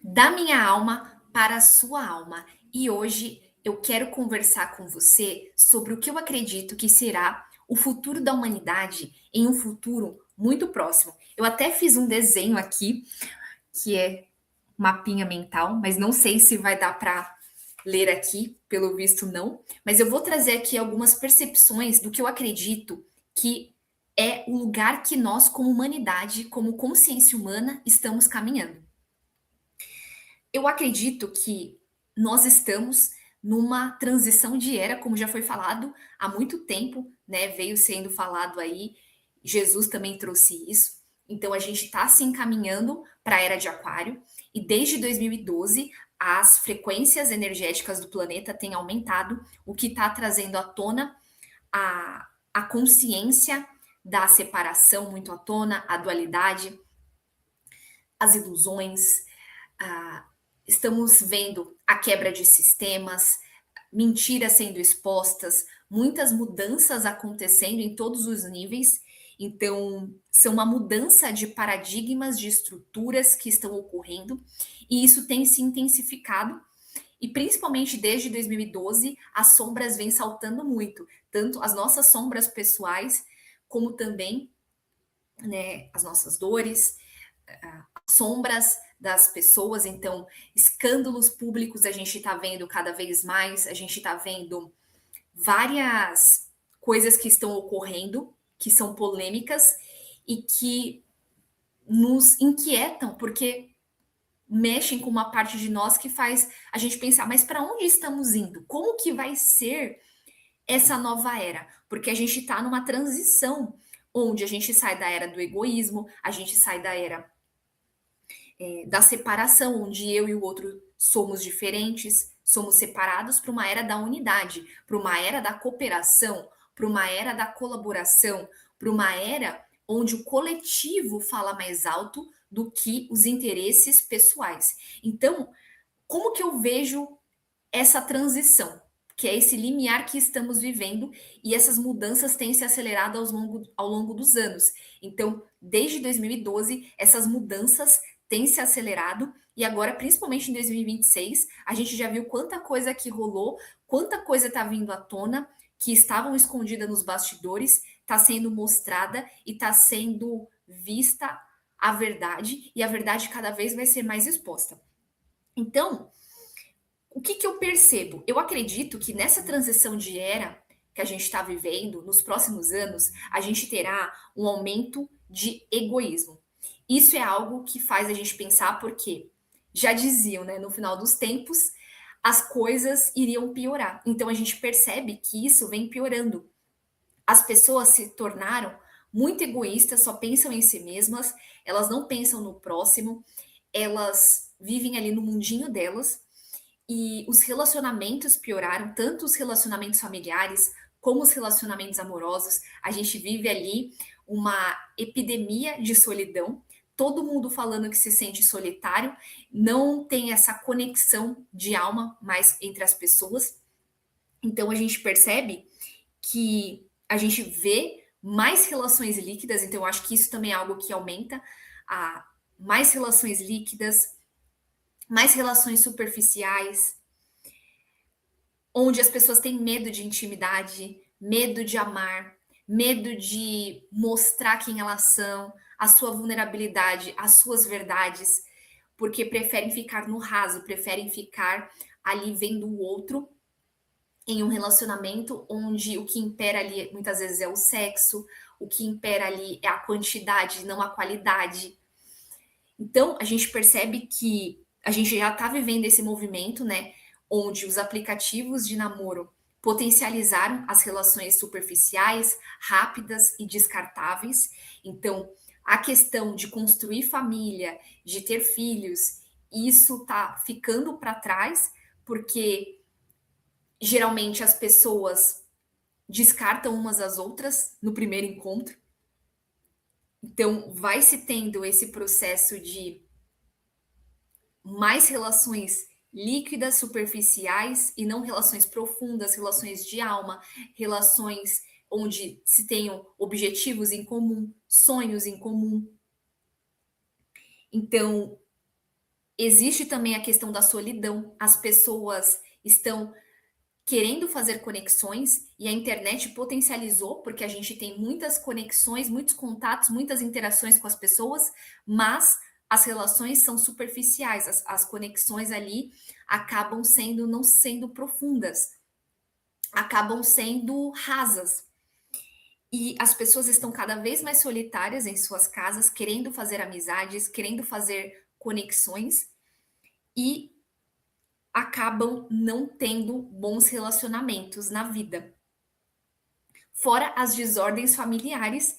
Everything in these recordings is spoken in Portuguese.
Da minha alma para a sua alma. E hoje eu quero conversar com você sobre o que eu acredito que será o futuro da humanidade em um futuro muito próximo. Eu até fiz um desenho aqui, que é mapinha mental, mas não sei se vai dar para ler aqui, pelo visto não. Mas eu vou trazer aqui algumas percepções do que eu acredito que é o lugar que nós, como humanidade, como consciência humana, estamos caminhando. Eu acredito que nós estamos numa transição de era, como já foi falado há muito tempo, né? Veio sendo falado aí, Jesus também trouxe isso. Então a gente está se encaminhando para a era de Aquário e desde 2012 as frequências energéticas do planeta têm aumentado, o que está trazendo à tona a consciência da separação muito à tona, a dualidade, as ilusões, ah, estamos vendo a quebra de sistemas, mentiras sendo expostas, muitas mudanças acontecendo em todos os níveis. Então, são uma mudança de paradigmas, de estruturas que estão ocorrendo, e isso tem se intensificado. E principalmente desde 2012, as sombras vêm saltando muito, tanto as nossas sombras pessoais, como também, né, as nossas dores, sombras das pessoas, então escândalos públicos a gente está vendo cada vez mais, a gente está vendo várias coisas que estão ocorrendo, que são polêmicas e que nos inquietam, porque mexem com uma parte de nós que faz a gente pensar, mas para onde estamos indo? Como que vai ser essa nova era? Porque a gente está numa transição onde a gente sai da era do egoísmo, a gente sai da era da separação, onde eu e o outro somos diferentes, somos separados para uma era da unidade, para uma era da cooperação, para uma era da colaboração, para uma era onde o coletivo fala mais alto do que os interesses pessoais. Então, como que eu vejo essa transição? Que é esse limiar que estamos vivendo e essas mudanças têm se acelerado ao longo dos anos. Então, desde 2012, essas mudanças têm se acelerado e agora, principalmente em 2026, a gente já viu quanta coisa que rolou, quanta coisa está vindo à tona, que estavam escondida nos bastidores, está sendo mostrada e está sendo vista a verdade, e a verdade cada vez vai ser mais exposta. Então, o que que eu percebo? Eu acredito que nessa transição de era que a gente está vivendo, nos próximos anos, a gente terá um aumento de egoísmo. Isso é algo que faz a gente pensar, porque já diziam, né, no final dos tempos, as coisas iriam piorar. Então a gente percebe que isso vem piorando. As pessoas se tornaram muito egoístas, só pensam em si mesmas, elas não pensam no próximo, elas vivem ali no mundinho delas e os relacionamentos pioraram, tanto os relacionamentos familiares como os relacionamentos amorosos. A gente vive ali uma epidemia de solidão, todo mundo falando que se sente solitário, não tem essa conexão de alma mais entre as pessoas. Então a gente percebe que a gente vê mais relações líquidas, então eu acho que isso também é algo que aumenta a mais relações líquidas, mais relações superficiais, onde as pessoas têm medo de intimidade, medo de amar, medo de mostrar quem elas são, a sua vulnerabilidade, as suas verdades, porque preferem ficar no raso, preferem ficar ali vendo o outro em um relacionamento onde o que impera ali muitas vezes é o sexo, o que impera ali é a quantidade, não a qualidade. Então, a gente percebe que a gente já está vivendo esse movimento, né, onde os aplicativos de namoro potencializaram as relações superficiais, rápidas e descartáveis. Então, a questão de construir família, de ter filhos, isso está ficando para trás, porque geralmente as pessoas descartam umas às outras no primeiro encontro. Então, vai se tendo esse processo de mais relações líquidas, superficiais e não relações profundas, relações de alma, relações onde se tenham objetivos em comum, sonhos em comum. Então, Existe também a questão da solidão. As pessoas estão querendo fazer conexões e a internet potencializou, porque a gente tem muitas conexões, muitos contatos, muitas interações com as pessoas, mas as relações são superficiais, as conexões ali acabam sendo não sendo profundas, acabam sendo rasas. E as pessoas estão cada vez mais solitárias em suas casas, querendo fazer amizades, querendo fazer conexões e acabam não tendo bons relacionamentos na vida. Fora as desordens familiares,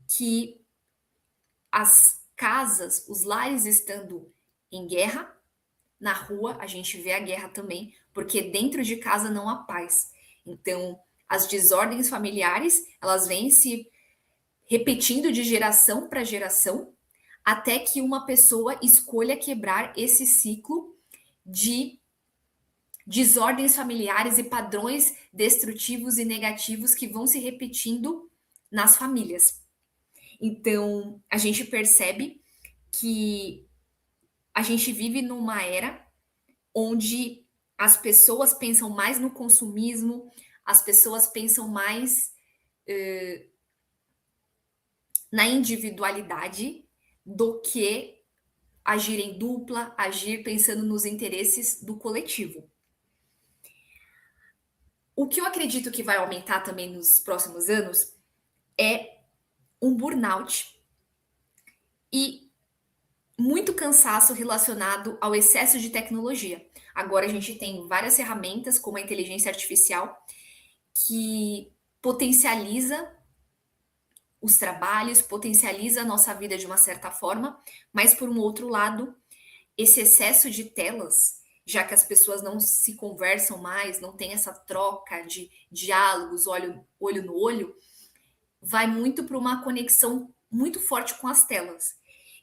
que as casas, os lares estando em guerra, na rua a gente vê a guerra também, porque dentro de casa não há paz. Então, as desordens familiares, elas vêm se repetindo de geração para geração, até que uma pessoa escolha quebrar esse ciclo de desordens familiares e padrões destrutivos e negativos que vão se repetindo nas famílias. Então, a gente percebe que a gente vive numa era onde as pessoas pensam mais no consumismo, as pessoas pensam mais na individualidade do que agir em dupla, agir pensando nos interesses do coletivo. O que eu acredito que vai aumentar também nos próximos anos é um burnout e muito cansaço relacionado ao excesso de tecnologia. Agora a gente tem várias ferramentas, como a inteligência artificial, que potencializa os trabalhos, potencializa a nossa vida de uma certa forma, mas por um outro lado, esse excesso de telas, já que as pessoas não se conversam mais, não tem essa troca de diálogos, olho no olho, vai muito para uma conexão muito forte com as telas.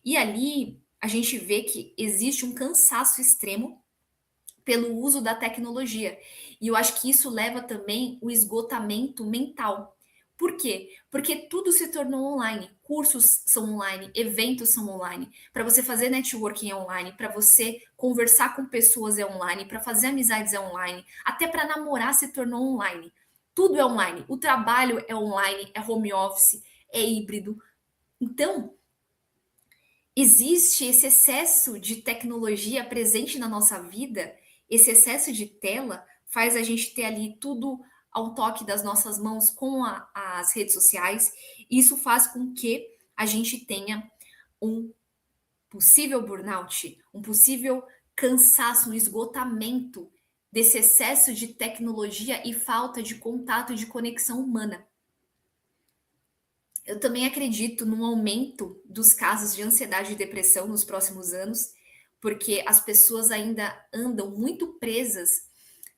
E ali a gente vê que existe um cansaço extremo pelo uso da tecnologia. E eu acho que isso leva também o esgotamento mental. Por quê? Porque tudo se tornou online. Cursos são online, eventos são online. Para você fazer networking é online, para você conversar com pessoas é online, para fazer amizades é online, até para namorar se tornou online. Tudo é online. O trabalho é online, é home office, é híbrido. Então, existe esse excesso de tecnologia presente na nossa vida, esse excesso de tela faz a gente ter ali tudo ao toque das nossas mãos com as redes sociais. E isso faz com que a gente tenha um possível burnout, um possível cansaço, um esgotamento desse excesso de tecnologia e falta de contato e de conexão humana. Eu também acredito num aumento dos casos de ansiedade e depressão nos próximos anos, porque as pessoas ainda andam muito presas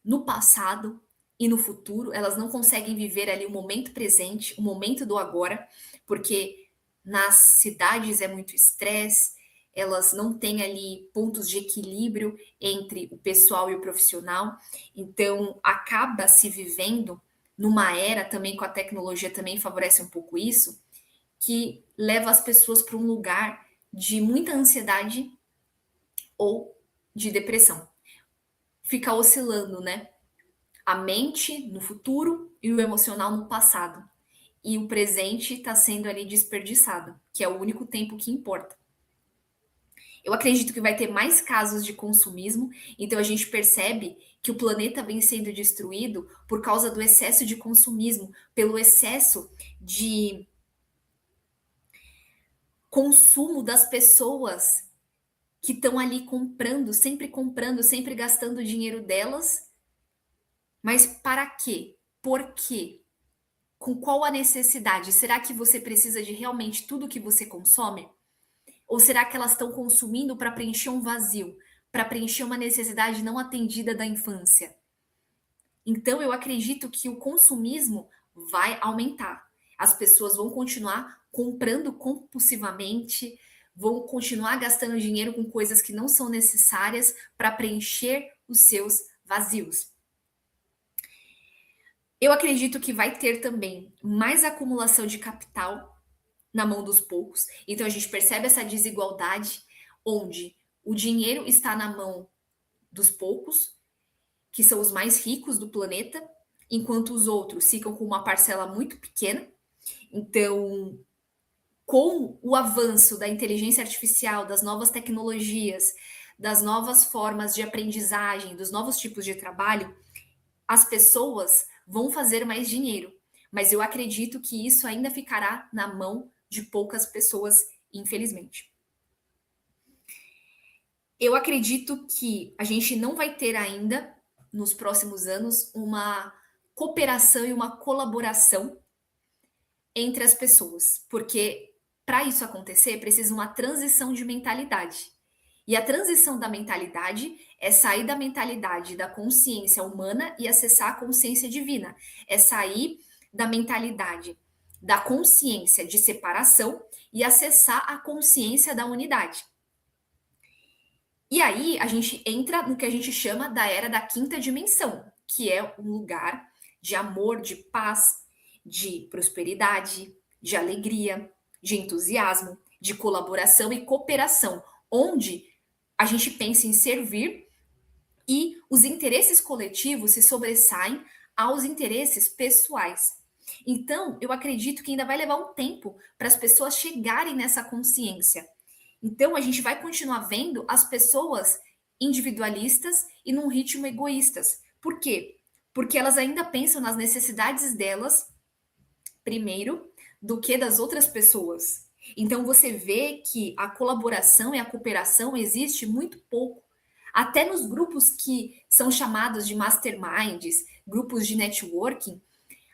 no passado e no futuro, elas não conseguem viver ali o momento presente, o momento do agora, porque nas cidades é muito estresse, elas não têm ali pontos de equilíbrio entre o pessoal e o profissional, então acaba se vivendo numa era também com a tecnologia também favorece um pouco isso, que leva as pessoas para um lugar de muita ansiedade ou de depressão. Fica oscilando, né? A mente no futuro e o emocional no passado. E o presente está sendo ali desperdiçado, que é o único tempo que importa. Eu acredito que vai ter mais casos de consumismo, então a gente percebe que o planeta vem sendo destruído por causa do excesso de consumismo, pelo excesso de consumo das pessoas que estão ali comprando, sempre gastando o dinheiro delas. Mas para quê? Por quê? Com qual a necessidade? Será que você precisa de realmente tudo que você consome? Ou será que elas estão consumindo para preencher um vazio, para preencher uma necessidade não atendida da infância? Então, eu acredito que o consumismo vai aumentar. As pessoas vão continuar comprando compulsivamente, vão continuar gastando dinheiro com coisas que não são necessárias para preencher os seus vazios. Eu acredito que vai ter também mais acumulação de capital na mão dos poucos. Então a gente percebe essa desigualdade onde o dinheiro está na mão dos poucos, que são os mais ricos do planeta, enquanto os outros ficam com uma parcela muito pequena. Então, com o avanço da inteligência artificial, das novas tecnologias, das novas formas de aprendizagem, dos novos tipos de trabalho, as pessoas vão fazer mais dinheiro. Mas eu acredito que isso ainda ficará na mão de poucas pessoas, infelizmente. Eu acredito que a gente não vai ter ainda, nos próximos anos, uma cooperação e uma colaboração entre as pessoas, porque para isso acontecer precisa uma transição de mentalidade. E a transição da mentalidade é sair da mentalidade da consciência humana e acessar a consciência divina. É sair da mentalidade da consciência de separação e acessar a consciência da unidade. E aí a gente entra no que a gente chama da era da quinta dimensão, que é um lugar de amor, de paz, de prosperidade, de alegria, de entusiasmo, de colaboração e cooperação, onde a gente pensa em servir e os interesses coletivos se sobressaem aos interesses pessoais. Então, eu acredito que ainda vai levar um tempo para as pessoas chegarem nessa consciência. Então, a gente vai continuar vendo as pessoas individualistas e num ritmo egoístas. Por quê? Porque elas ainda pensam nas necessidades delas primeiro do que das outras pessoas. Então, você vê que a colaboração e a cooperação existe muito pouco. Até nos grupos que são chamados de masterminds, grupos de networking,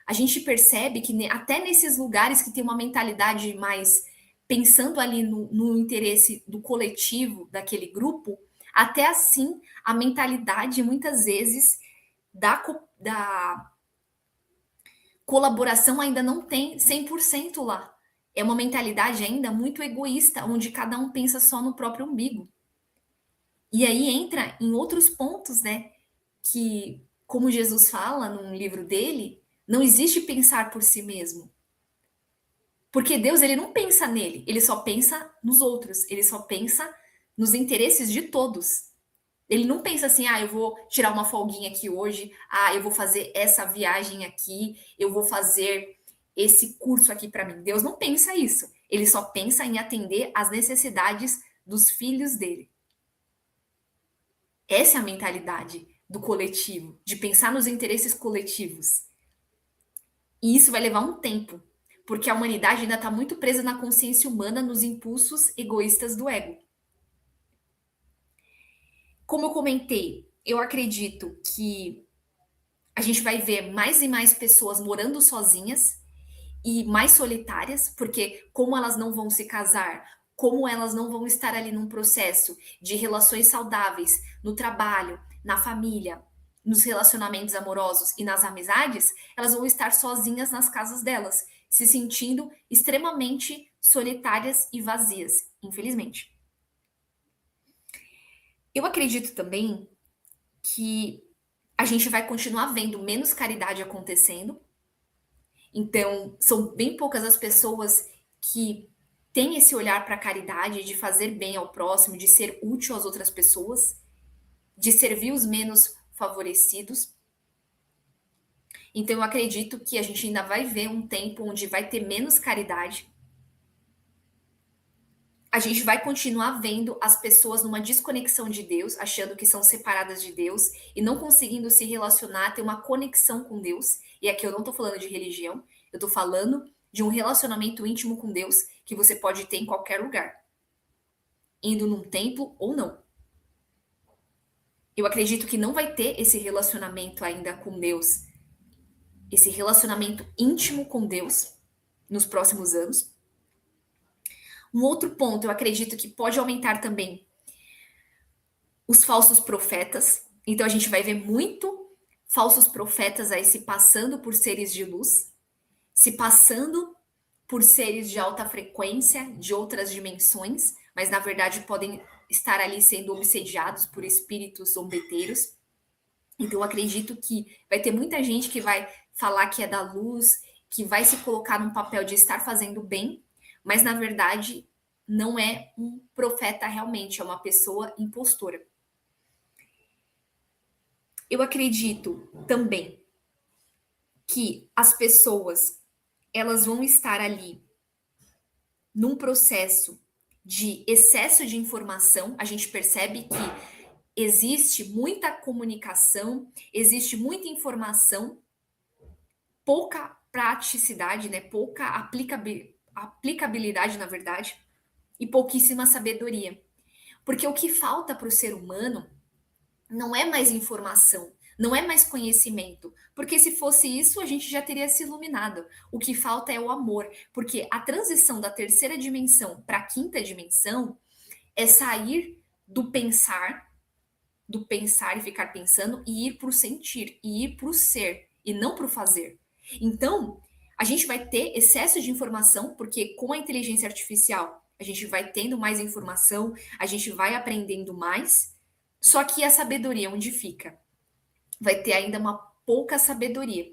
a gente percebe que até nesses lugares que tem uma mentalidade mais pensando ali no interesse do coletivo daquele grupo, até assim a mentalidade muitas vezes da colaboração ainda não tem 100% lá. É uma mentalidade ainda muito egoísta, onde cada um pensa só no próprio umbigo. E aí entra em outros pontos, né? Que, como Jesus fala num livro dele, não existe pensar por si mesmo. Porque Deus, ele não pensa nele, ele só pensa nos outros, ele só pensa nos interesses de todos. Ele não pensa assim, ah, eu vou tirar uma folguinha aqui hoje, ah, eu vou fazer essa viagem aqui, eu vou fazer esse curso aqui para mim. Deus não pensa isso. Ele só pensa em atender às necessidades dos filhos dele. Essa é a mentalidade do coletivo, de pensar nos interesses coletivos. E isso vai levar um tempo, porque a humanidade ainda está muito presa na consciência humana, nos impulsos egoístas do ego. Como eu comentei, eu acredito que a gente vai ver mais e mais pessoas morando sozinhas e mais solitárias, porque como elas não vão se casar, como elas não vão estar ali num processo de relações saudáveis no trabalho, na família, nos relacionamentos amorosos e nas amizades, elas vão estar sozinhas nas casas delas, se sentindo extremamente solitárias e vazias, infelizmente. Eu acredito também que a gente vai continuar vendo menos caridade acontecendo. Então, são bem poucas as pessoas que têm esse olhar para a caridade, de fazer bem ao próximo, de ser útil às outras pessoas, de servir os menos favorecidos. Então, eu acredito que a gente ainda vai ver um tempo onde vai ter menos caridade. A gente vai continuar vendo as pessoas numa desconexão de Deus, achando que são separadas de Deus e não conseguindo se relacionar, ter uma conexão com Deus. E aqui eu não estou falando de religião, eu estou falando de um relacionamento íntimo com Deus que você pode ter em qualquer lugar, indo num templo ou não. Eu acredito que não vai ter esse relacionamento ainda com Deus, esse relacionamento íntimo com Deus nos próximos anos. Um outro ponto, eu acredito que pode aumentar também os falsos profetas. Então a gente vai ver muito falsos profetas aí se passando por seres de luz, se passando por seres de alta frequência, de outras dimensões, mas na verdade podem estar ali sendo obsediados por espíritos zombeteiros. Então eu acredito que vai ter muita gente que vai falar que é da luz, que vai se colocar num papel de estar fazendo bem, mas na verdade não é um profeta realmente, é uma pessoa impostora. Eu acredito também que as pessoas elas vão estar ali num processo de excesso de informação. A gente percebe que existe muita comunicação, existe muita informação, pouca praticidade, né? Pouca aplicabilidade, na verdade, e pouquíssima sabedoria. Porque o que falta para o ser humano não é mais informação, não é mais conhecimento, porque se fosse isso, a gente já teria se iluminado. O que falta é o amor, porque a transição da terceira dimensão para a quinta dimensão é sair do pensar e ficar pensando e ir para o sentir, e ir para o ser, e não para o fazer. Então, a gente vai ter excesso de informação, porque com a inteligência artificial, a gente vai tendo mais informação, a gente vai aprendendo mais, só que a sabedoria onde fica? Vai ter ainda uma pouca sabedoria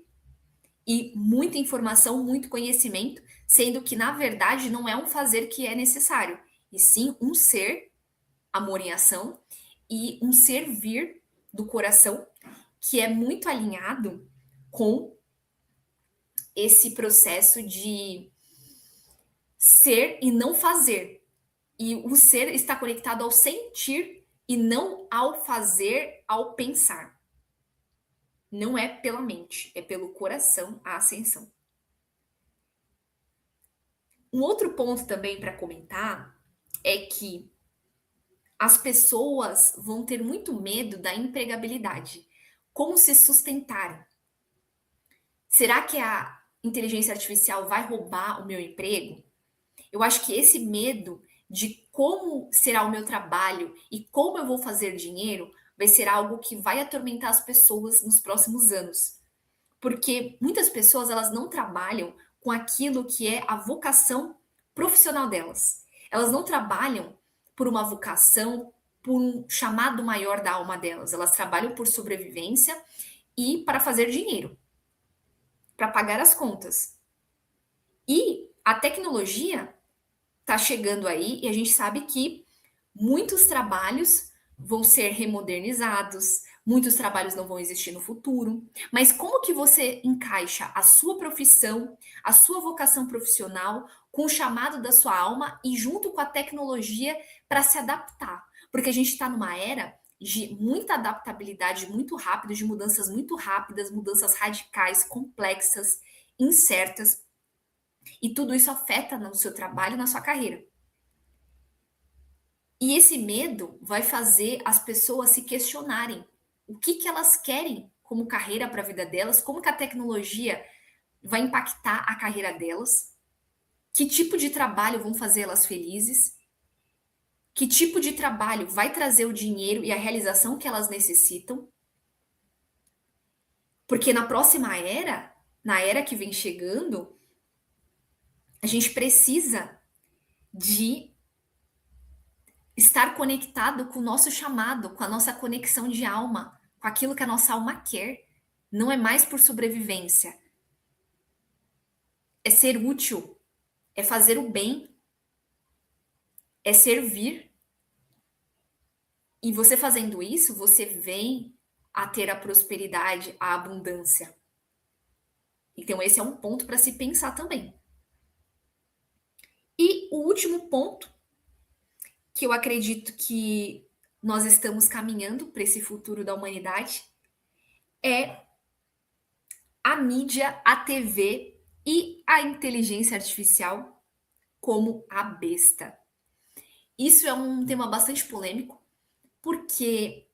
e muita informação, muito conhecimento, sendo que na verdade não é um fazer que é necessário, e sim um ser, amor em ação, e um servir do coração que é muito alinhado com esse processo de ser e não fazer. E o ser está conectado ao sentir e não ao fazer, ao pensar. Não é pela mente, é pelo coração a ascensão. Um outro ponto também para comentar é que as pessoas vão ter muito medo da empregabilidade. Como se sustentarem? Será que a inteligência artificial vai roubar o meu emprego? Eu acho que esse medo de como será o meu trabalho e como eu vou fazer dinheiro vai ser algo que vai atormentar as pessoas nos próximos anos. Porque muitas pessoas elas não trabalham com aquilo que é a vocação profissional delas. Elas não trabalham por uma vocação, por um chamado maior da alma delas. Elas trabalham por sobrevivência e para fazer dinheiro, para pagar as contas. E a tecnologia está chegando aí e a gente sabe que muitos trabalhos vão ser remodernizados, muitos trabalhos não vão existir no futuro. Mas como que você encaixa a sua profissão, a sua vocação profissional com o chamado da sua alma e junto com a tecnologia para se adaptar? Porque a gente está numa era de muita adaptabilidade muito rápida, de mudanças muito rápidas, mudanças radicais, complexas, incertas, e tudo isso afeta no seu trabalho, na sua carreira. E esse medo vai fazer as pessoas se questionarem o que que elas querem como carreira para a vida delas, como que a tecnologia vai impactar a carreira delas, que tipo de trabalho vão fazer elas felizes, que tipo de trabalho vai trazer o dinheiro e a realização que elas necessitam, porque na próxima era, na era que vem chegando, a gente precisa de estar conectado com o nosso chamado, com a nossa conexão de alma, com aquilo que a nossa alma quer. Não é mais por sobrevivência. É ser útil, é fazer o bem, é servir. E você fazendo isso, você vem a ter a prosperidade, a abundância. Então, esse é um ponto para se pensar também. E o último ponto, que eu acredito que nós estamos caminhando para esse futuro da humanidade, é a mídia, a TV e a inteligência artificial como a besta. Isso é um tema bastante polêmico, porque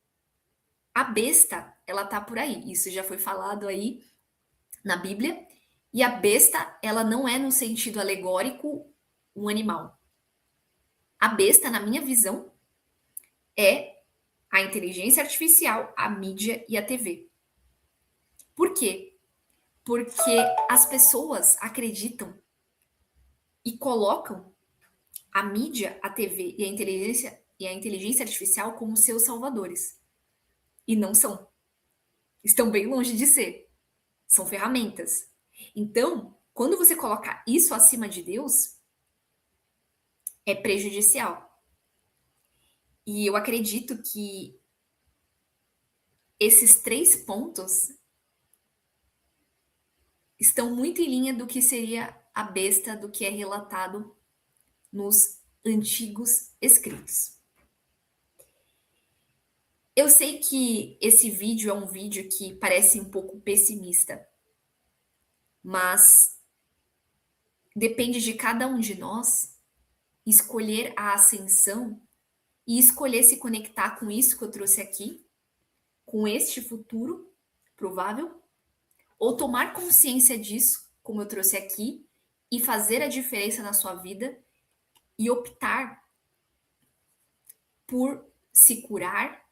a besta, ela tá por aí. Isso já foi falado aí na Bíblia. E a besta, ela não é no sentido alegórico um animal. A besta, na minha visão, é a inteligência artificial, a mídia e a TV. Por quê? Porque as pessoas acreditam e colocam a mídia, a TV e a inteligência artificial como seus salvadores. E não são. Estão bem longe de ser. São ferramentas. Então, quando você coloca isso acima de Deus, é prejudicial. E eu acredito que esses 3 pontos estão muito em linha do que seria a besta do que é relatado nos antigos escritos. Eu sei que esse vídeo é um vídeo que parece um pouco pessimista, mas depende de cada um de nós escolher a ascensão e escolher se conectar com isso que eu trouxe aqui, com este futuro provável, ou tomar consciência disso, como eu trouxe aqui, e fazer a diferença na sua vida e optar por se curar,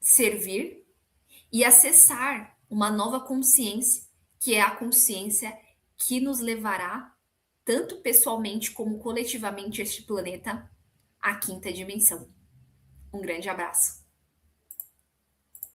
servir e acessar uma nova consciência, que é a consciência que nos levará, tanto pessoalmente como coletivamente, este planeta à quinta dimensão. Um grande abraço.